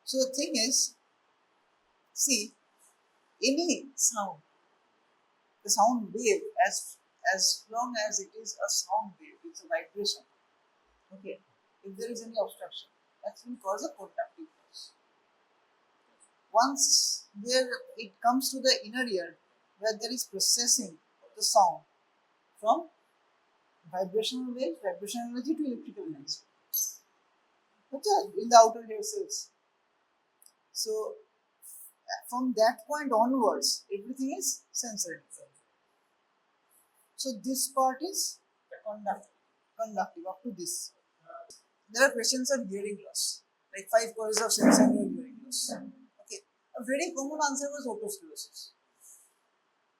So the thing is, see, any sound, the sound wave, as long as it is a sound wave, it's a vibration. Okay, if there is any obstruction, that will cause a conductive loss. Once there it comes to the inner ear, where there is processing of the sound from vibrational wave, vibrational energy to electrical energy. Okay, in the outer ear cells. So from that point onwards, everything is sensory. So this part is conductive up to this. There are questions on hearing loss, like 5 causes of sensorineural hearing loss. Okay, a very common answer was otosclerosis.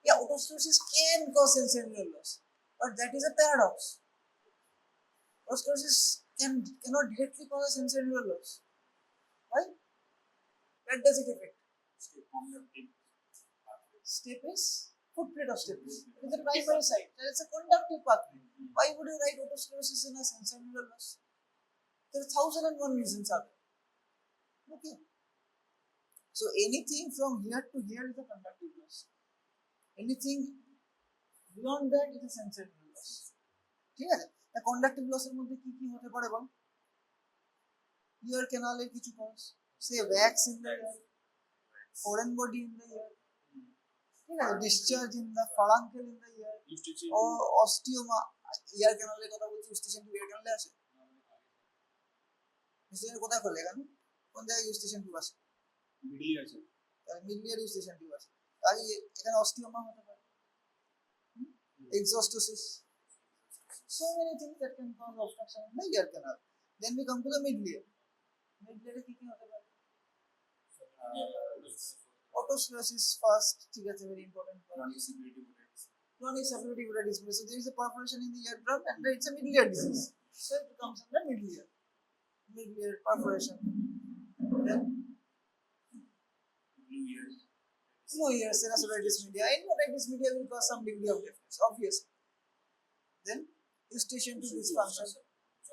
Yeah, otosclerosis can cause sensorineural loss, but that is a paradox. Otosclerosis cannot directly cause a sensorineural loss. Why? Where does it affect? Step is footplate of step. It is the primary side. There is a conductive pathway. Why would you write otosclerosis in a sensorineural loss? There are 1001 reasons are there. Okay. So anything from here to here is a conductive loss. Anything beyond that is a sensorineural loss. ঠিক আছে? The conductive loss এর মধ্যে কি কি হতে পারে বল? Ear canal এর কিছু cause, say wax in the ear, foreign body in the ear, ঠিক আছে, discharge in the pharynx in the ear, or osteoma. ear canal এর কথা বলছি, eustachian tube ear canal এ আসে? eustachian কোথায় খোলে এখানে? কোন জায়গায় eustachian tube আসে? মিডলি আছে, মিডলি এর eustachian tube আছে, তাই এখানে osteoma হতে পারে, exostosis. So many things that can cause obstruction in the ear canal. Then we come to the mid layer. Mid layer কি কি হতে পারে? Otosclerosis first, ঠিক আছে, very important. Chronic severity otitis media. So there is a perforation in the eardrum and it's a mid layer disease. So it comes under mid layer. Mid layer perforation. Then blue ear sinusoiditis media. Any otitis media will cause some degree of deafness, obviously. Then eustachian tube dysfunction,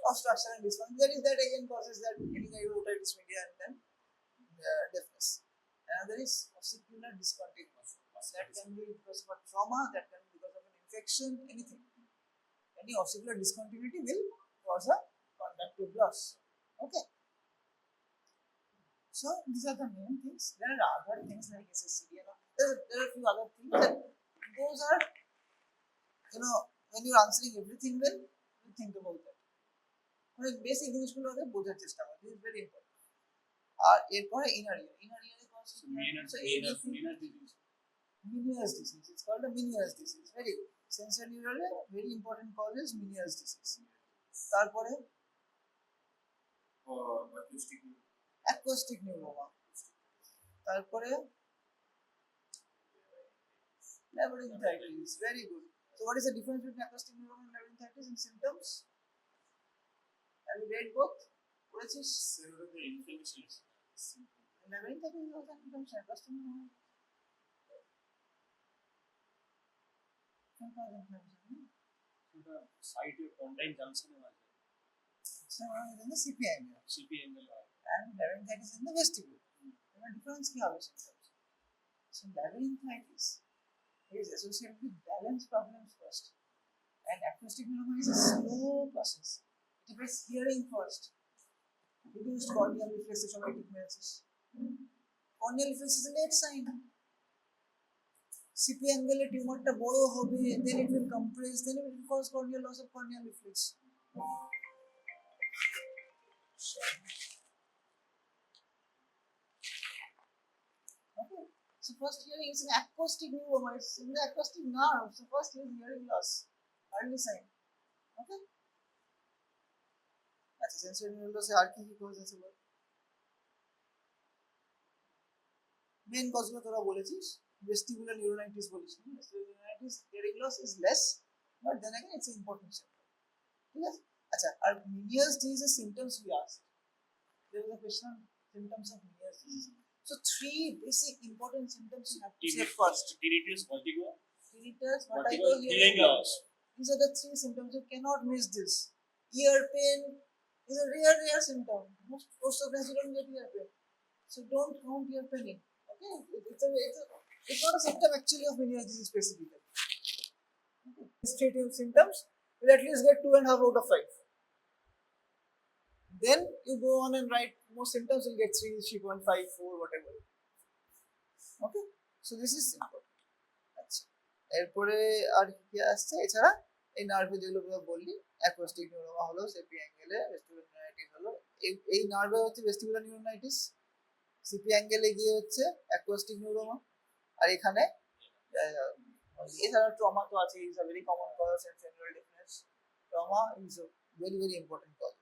obstruction and dysfunction. There is that again causes that any kind of otitis media and then deafness. Another is ossicular discontinuity. That can be because of a trauma, that can be because of an infection, anything. Any ossicular discontinuity will cause a conductive loss. Okay. So these are the main things. There are other things like SSCD. There are a few other things that those are, when you're answering everything well, you think about that. Basic জিনিসগুলো আগে বোঝার চেষ্টা করো. This is very important. আর এরপরে inner ear. Inner ear A cause Meniere's disease. It's called a Meniere's disease. Very good. Sensorineural very important cause is Meniere's disease. তারপরে acoustic neuroma. তারপরে labyrinthitis. Very good. So what is the difference between acoustic neuroma and labyrinthitis in symptoms? Have you read both? পড়েছিস? Labyrinthitis is also symptoms. Acoustic neuroma. Site of contact junction in the CPI and labyrinthitis in the vestibule. There are different symptoms. So labyrinthitis is associated with balance problems first, and acoustic neuroma is a slow process. It affects hearing first. Reduced corneal reflexes or etiquettes. Corneal reflex is a late sign. CP angle tumor ta boro hobe, then it will compress, then it will cause corneal loss of corneal reflex. Okay. So first hearing is an acoustic neuroma. It's in the acoustic nerve. So first is hearing loss, early sign. Okay. আচ্ছা, sensorineural loss আর কি কি cause আছে বল? Main কজগুলো তোরা বলেছিস, vestibular neuronitis বলিস না? Vestibular neuronitis hearing loss is less, but then again it's an important symptom. ঠিক আছে? আচ্ছা, আর Meniere's disease symptoms we asked. There was a question on symptoms of Meniere's disease. So 3 basic important symptoms you have to say first. Tinnitus, vertigo, hearing loss. These are the 3 symptoms. You cannot miss this. Ear pain is a rare symptom. Most of us don't get ear pain. So don't count your penny. Okay, it's not a symptom actually of Meniere's disease specifically. Okay. Administrative symptoms will at least get 2.5 out of 5. Then you go on and write most symptoms will get 3, 3.5, 4, whatever. Okay, so this is simple. আচ্ছা এরপরে আর কি আসছে এছাড়া এই নার্ভে যেগুলো বললি acoustic neuroma হলো CP অ্যাঙ্গেলে ভেস্টিবুলার নিউরাইটিস হলো এই নার্ভে হচ্ছে ভেস্টিবুলার নিউরাইটিস সিপি অ্যাঙ্গেলে গিয়ে হচ্ছে অ্যাকোস্টিক নিউরোমা আর এখানে এছাড়া ট্রমা তো আছে is a very common cause and central difference trauma is a very very important cause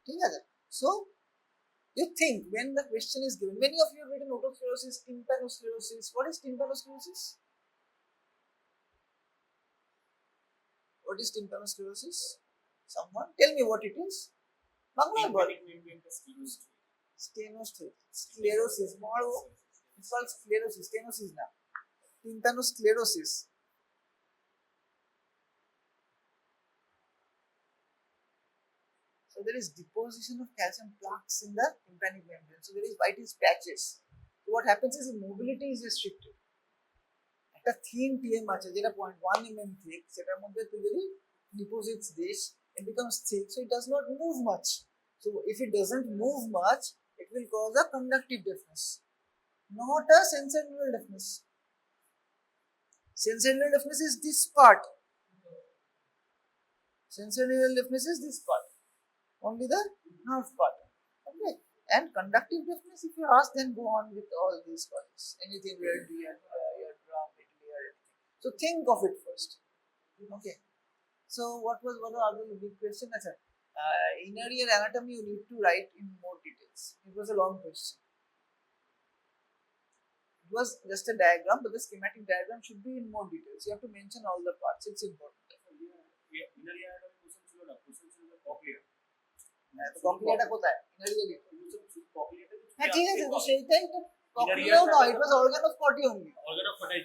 ঠিক আছে so you think when the question is given, many of you have written otosclerosis, tympanosclerosis. What is tympanosclerosis? What is tympanosclerosis? Someone tell me what it is. Tympanic membrane sclerosis. Sclerosis. It's called sclerosis. Stenosis now. Tympanosclerosis. So there is deposition of calcium plaques in the tympanic membrane. So there is whitish patches. So what happens is mobility is restricted. একটা thin TM আছে যেটা 0.1 mm thick সেটার মধ্যে তুই যদি deposits this it becomes thick so it does not move much. So if it doesn't move much it will cause a conductive deafness, not a sensorineural deafness. Sensorineural deafness is this part. Sensorineural deafness is this part. Only the nerve part. Okay. And conductive deafness, if you ask, then go on with all these causes. Anything where eardrum, middle ear. So think of it first. Okay. So what was one other big question? Inner ear anatomy you need to write in more details. It was a long question. It was just a diagram, but the schematic diagram should be in more details. You have to mention all the parts. It's important. Inner ear question ছিল না, question ছিল cochlea. ককলিয়াটা কোথায় ইনারিয়ালি ককলিয়াটা হ্যাঁ ঠিক আছে তো সেইটাই তো ককলিয়াও নয় it was organ of Corti only organ of Corti.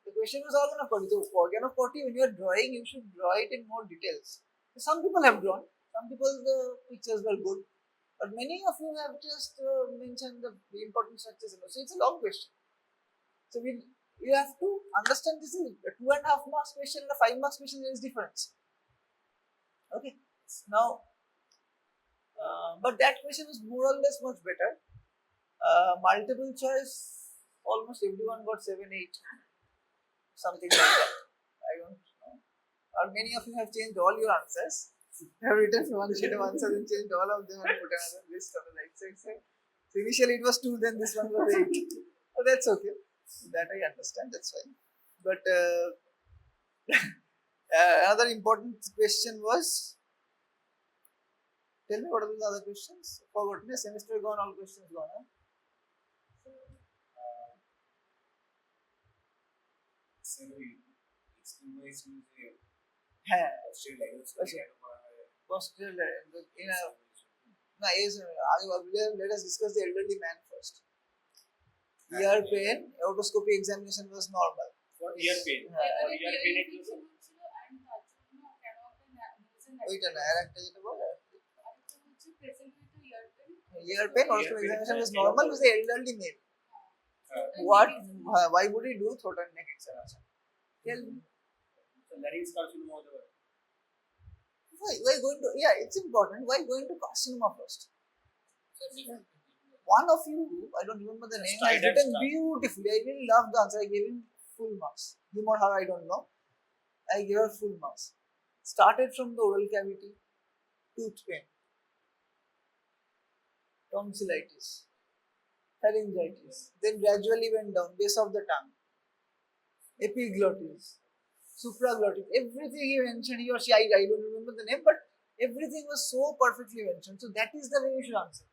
the question was organ of Corti so organ of Corti when you are drawing you should draw it in more details so some people have drawn some people the pictures were good but many of you have just mentioned the important structures so it's a long question so you have to understand this is a 2.5 marks question and a 5 marks question there is difference okay now but that question is more or less much better. Multiple choice, almost everyone got 7, 8, something like that. I don't know. Or many of you have changed all your answers. You have written one sheet of answers and changed all of them and put another list on the right side. So initially it was 2, then this one was 8. So that's okay. That I understand, that's fine. But another important question was, tell me what are the other questions? Forgotten. Semester gone, all questions gone. Huh? Let us discuss the elderly man first. Ear pain, otoscopy examination was normal. What ear pain? What ear pain it was? ওইটা না আরেকটা যেটা বলে ear pain also examination was normal with the elderly male. Why would he do throat and neck examination? Tell me. So larynx carcinoma was the why going to it's important. Why going to carcinoma first? One of you, I don't remember the name, has written beautifully. I really loved the answer. I gave him full marks. Him or her, I don't know. I gave her full marks. Started from the oral cavity, tooth pain, tonsillitis, pharyngitis, then gradually went down, base of the tongue, epiglottis, supraglottis, everything he mentioned, he or she, I don't remember the name, but everything was so perfectly mentioned. So that is the way you should answer.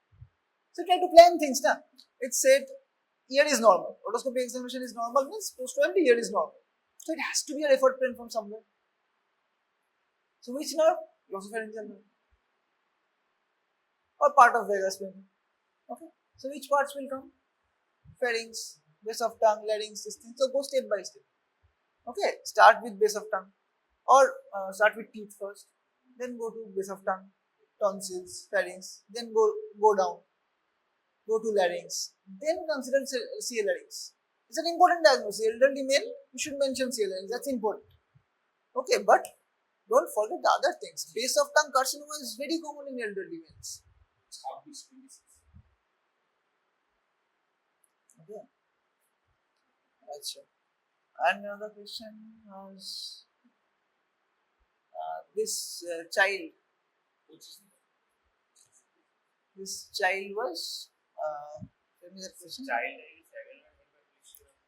So try to plan things now. It said ear is normal. Otoscopy examination is normal means post-OMD ear is normal. So it has to be a referred plan from somewhere. So which nerve? Glossopharyngeal nerve. Or part of vagus pain. Okay. So which parts will come? Pharynx, base of tongue, larynx, this thing. So go step by step. Okay. Start with base of tongue, or start with teeth first. Then go to base of tongue, tonsils, pharynx. Then go down. go to larynx, then consider CA larynx. It's an important diagnosis. Elderly male, you should mention CA larynx. That's important. Okay, but don't forget the other things. Base of tongue carcinoma is very common in elderly males. Okay. That's right. And another question was this child. This child was. Tell me that question.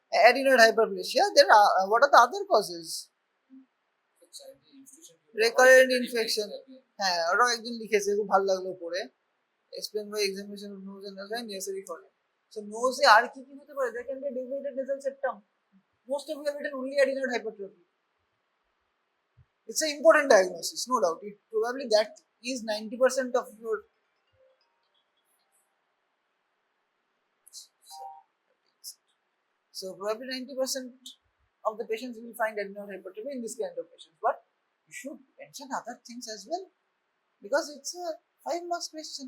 Adenoid hyperplasia. There are what are the other causes? Recurrent infection. হ্যাঁ ওটাও একজন লিখেছে খুব ভালো লাগলো পড়ে explain by examination of nose and nasal necessary for it. So nose এ আর কি কি হতে পারে? There can be deviated nasal septum. Most of you have written only adenoid hypertrophy. It's an important diagnosis, no doubt. It probably that is 90% of your. So probably 90% of the patients will find adenoid hypertrophy in this kind of patients. But you should mention other things as well because it's a 5 marks question.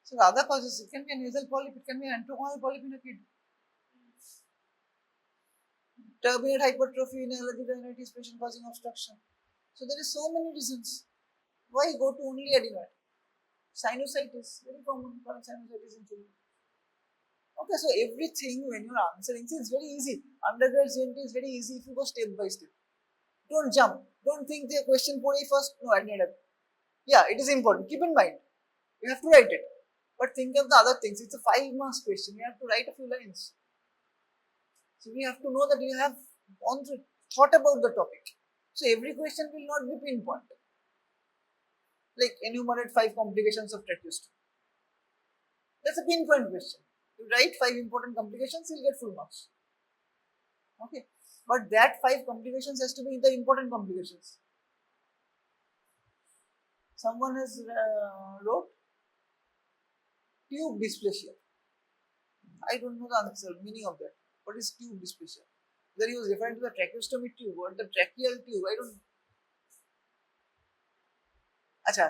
So the other causes, it can be a nasal polyp, it can be an antroconal polyp in a kid. Turbinate hypertrophy in allergic rhinitis patient causing obstruction. So there is so many reasons. Why go to only adenoid? Sinusitis, very common chronic sinusitis in children. Okay, so everything when you're answering, see, it's very easy. Undergrad ENT is very easy if you go step by step. Don't jump. Don't think the question for first. No, adenoid. Yeah, it is important. Keep in mind. You have to write it. But think of the other things. It's a 5 marks question. You have to write a few lines. So we have to know that you have thought about the topic. So every question will not be pinpoint. Like enumerate 5 complications of tracheostomy. That's a pinpoint question. You write 5 important complications, you'll get full marks. Okay. But that 5 complications has to be the important complications. Someone has wrote tube dysplasia. I don't know the answer, meaning of that. What is tube dysplasia? Whether he was referring to the tracheostomy tube or the tracheal tube, I don't know. Acha.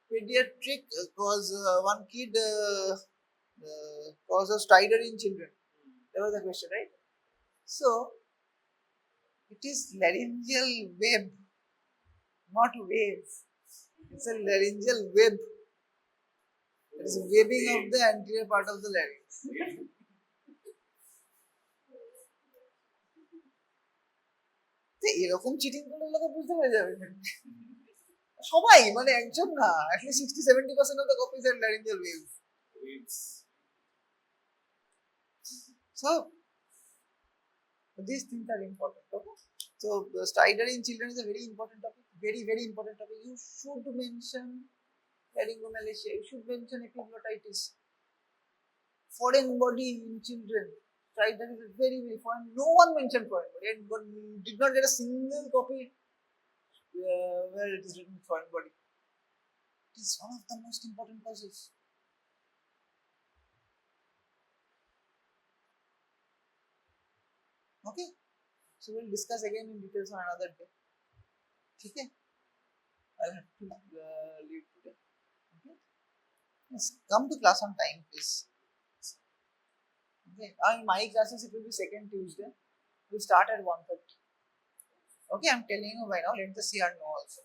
Pediatric cause one kid cause of stridor in children. That was the question, right? So, it is laryngeal web, not wave. It's a laryngeal web. It is webbing of the anterior part of the larynx. এরকম cheating করলে লোকে বুঝতে পেরে যাবে সবাই মানে একজন না at least 60-70% of the copies are laryngeal waves. So these things are important. Okay? So stridor in children is a very important topic. Very, very important topic. You should mention laryngomalacia. You should mention epiglottitis. Foreign body in children. Stridor is very, very foreign. No one mentioned foreign body. I did not get a single copy where it is written foreign body. It is one of the most important causes. Okay, so we'll discuss again in details on another day. Okay, I'll have to leave today. Okay, yes, come to class on time, please. Okay, on my classes it will be second Tuesday. We'll start at 1:30. Okay, I'm telling you by now. Let the CR know also.